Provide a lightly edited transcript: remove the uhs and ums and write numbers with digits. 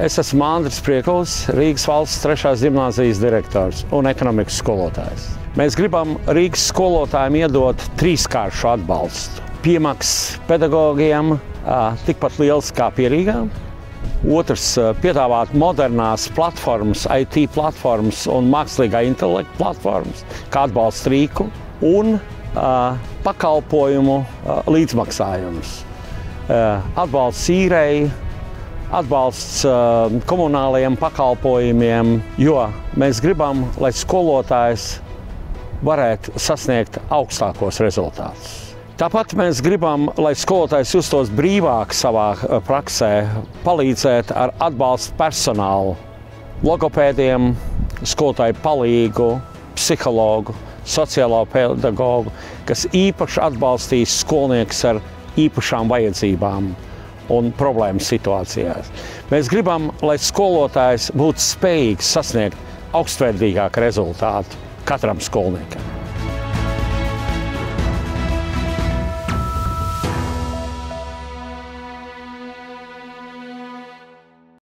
Es esmu Andris Priekulis, Rīgas valsts 3. ģimnāzijas direktors un ekonomikas skolotājs. Mēs gribam Rīgas skolotājiem iedot trīskāršu atbalstu. Piemaksas pedagogiem tikpat liels kā pierīgām. Otrs – piedāvāt modernās platformas, IT platformas un mākslīgā intelekta platformas, kā atbalsta rīku un pakalpojumu līdzmaksājumus. Atbalsts īrei, atbalsts komunālajiem pakalpojumiem, jo mēs gribam, lai skolotājs varētu sasniegt augstākos rezultātus. Tāpat mēs gribam, lai skolotājs justos brīvāk savā praksē, palīdzēt ar atbalstu personālu, logopēdiem, skolotāju palīgu, psihologu, sociālo pedagogu, kas īpaši atbalstīs skolniekus ar īpašām vajadzībām un problēmu situācijās. Mēs gribam, lai skolotājs būtu spējīgs sasniegt augstvērtīgāku rezultātu katram skolniekam.